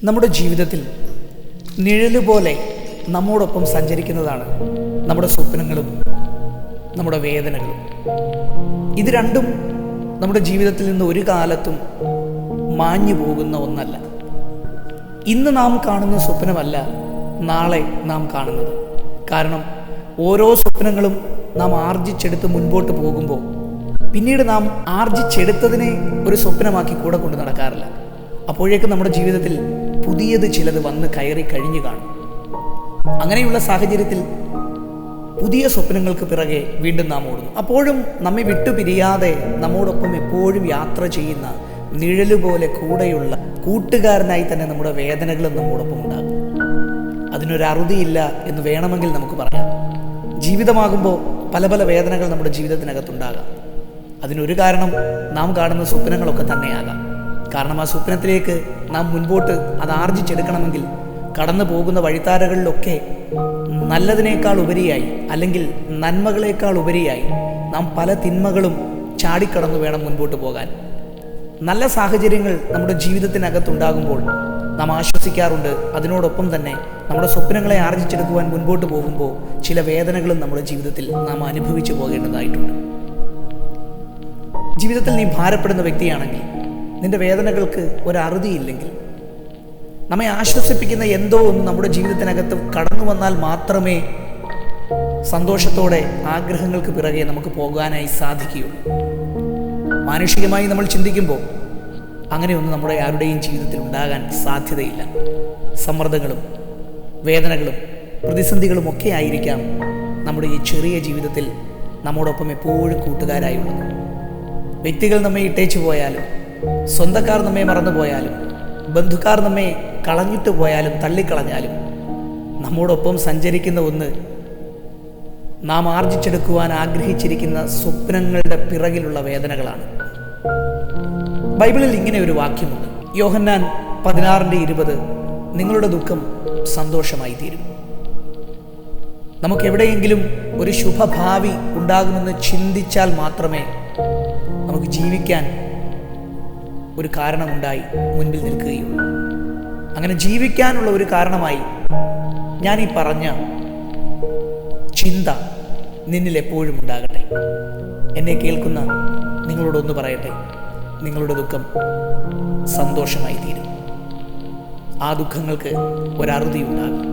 നമ്മുടെ ജീവിതത്തിൽ നിഴലുപോലെ നമ്മോടൊപ്പം സഞ്ചരിക്കുന്നതാണ് നമ്മുടെ സ്വപ്നങ്ങളും നമ്മുടെ വേദനകളും. ഇത് രണ്ടും നമ്മുടെ ജീവിതത്തിൽ നിന്ന് ഒരു കാലത്തും മാഞ്ഞു പോകുന്ന ഒന്നല്ല. ഇന്ന് നാം കാണുന്ന സ്വപ്നമല്ല നാളെ നാം കാണുന്നത്. കാരണം ഓരോ സ്വപ്നങ്ങളും നാം ആർജിച്ചെടുത്ത് മുൻപോട്ട് പോകുമ്പോൾ പിന്നീട് നാം ആർജിച്ചെടുത്തതിനെ ഒരു സ്വപ്നമാക്കി കൂടെ കൊണ്ട് നടക്കാറില്ല. അപ്പോഴേക്കും നമ്മുടെ ജീവിതത്തിൽ പുതിയത് ചിലത് വന്ന് കയറി കഴിഞ്ഞു കാണും. അങ്ങനെയുള്ള സാഹചര്യത്തിൽ പുതിയ സ്വപ്നങ്ങൾക്ക് പിറകെ വീണ്ടും നാം ഓടുന്നു. അപ്പോഴും നമ്മെ വിട്ടുപിരിയാതെ നമ്മോടൊപ്പം എപ്പോഴും യാത്ര ചെയ്യുന്ന നിഴലുപോലെ കൂടെയുള്ള കൂട്ടുകാരനായി തന്നെ നമ്മുടെ വേദനകളും നമ്മോടൊപ്പം ഉണ്ടാകും. അതിനൊരു അറുതിയില്ല എന്ന് വേണമെങ്കിൽ നമുക്ക് പറയാം. ജീവിതമാകുമ്പോൾ പല പല വേദനകൾ നമ്മുടെ ജീവിതത്തിനകത്തുണ്ടാകാം. അതിനൊരു കാരണം നാം കാണുന്ന സ്വപ്നങ്ങളൊക്കെ തന്നെയാകാം. കാരണം ആ സ്വപ്നത്തിലേക്ക് നാം മുൻപോട്ട് അത് ആർജിച്ചെടുക്കണമെങ്കിൽ കടന്നു പോകുന്ന വഴിത്താരകളിലൊക്കെ നല്ലതിനേക്കാൾ ഉപരിയായി അല്ലെങ്കിൽ നന്മകളേക്കാൾ ഉപരിയായി നാം പല തിന്മകളും ചാടിക്കടന്നു വേണം മുൻപോട്ട് പോകാൻ. നല്ല സാഹചര്യങ്ങൾ നമ്മുടെ ജീവിതത്തിനകത്തുണ്ടാകുമ്പോൾ നാം ആശ്വസിക്കാറുണ്ട്. അതിനോടൊപ്പം തന്നെ നമ്മുടെ സ്വപ്നങ്ങളെ ആർജിച്ചെടുക്കുവാൻ മുൻപോട്ട് പോകുമ്പോൾ ചില വേദനകളും നമ്മുടെ ജീവിതത്തിൽ നാം അനുഭവിച്ചു പോകേണ്ടതായിട്ടുണ്ട്. ജീവിതത്തിൽ നീ ഭാരപ്പെടുന്ന വ്യക്തിയാണെങ്കിൽ, നിന്റെ വേദനകൾക്ക് ഒരറുതിയില്ലെങ്കിൽ, നമ്മെ ആശ്വസിപ്പിക്കുന്ന എന്തോ ഒന്ന് നമ്മുടെ ജീവിതത്തിനകത്ത് കടന്നു വന്നാൽ മാത്രമേ സന്തോഷത്തോടെ ആഗ്രഹങ്ങൾക്ക് പിറകെ നമുക്ക് പോകാനായി സാധിക്കുകയുള്ളൂ. മാനുഷികമായി നമ്മൾ ചിന്തിക്കുമ്പോൾ അങ്ങനെയൊന്നും നമ്മുടെ ആരുടെയും ജീവിതത്തിൽ ഉണ്ടാകാൻ സാധ്യതയില്ല. സമ്മർദ്ദങ്ങളും വേദനകളും പ്രതിസന്ധികളും ഒക്കെ ആയിരിക്കാം നമ്മുടെ ഈ ചെറിയ ജീവിതത്തിൽ നമ്മോടൊപ്പം എപ്പോഴും കൂട്ടുകാരായുള്ളത്. വ്യക്തികൾ നമ്മെ ഇട്ടേച്ചു പോയാലും, സ്വന്തക്കാർ നമ്മെ മറന്നു പോയാലും, ബന്ധുക്കാർ നമ്മെ കളഞ്ഞിട്ട് പോയാലും തള്ളിക്കളഞ്ഞാലും നമ്മോടൊപ്പം സഞ്ചരിക്കുന്ന ഒന്ന് നാം ആർജിച്ചെടുക്കുവാൻ ആഗ്രഹിച്ചിരിക്കുന്ന സ്വപ്നങ്ങളുടെ പിറകിലുള്ള വേദനകളാണ്. ബൈബിളിൽ ഇങ്ങനെ ഒരു വാക്യമുണ്ട്. യോഹന്നാൻ 16:20, നിങ്ങളുടെ ദുഃഖം സന്തോഷമായി തീരും. നമുക്ക് എവിടെയെങ്കിലും ഒരു ശുഭഭാവി ഉണ്ടാകുമെന്ന് ചിന്തിച്ചാൽ മാത്രമേ നമുക്ക് ജീവിക്കാൻ ഒരു കാരണമുണ്ടായി മുൻപിൽ നിൽക്കുകയുള്ളൂ. അങ്ങനെ ജീവിക്കാനുള്ള ഒരു കാരണമായി ഞാൻ ഈ പറഞ്ഞ ചിന്ത നിന്നിൽ എപ്പോഴും ഉണ്ടാകട്ടെ. എന്നെ കേൾക്കുന്ന നിങ്ങളോടൊന്ന് പറയട്ടെ, നിങ്ങളുടെ ദുഃഖം സന്തോഷമായി തീരും. ആ ദുഃഖങ്ങൾക്ക് ഒരറുതി ഉണ്ടാകും.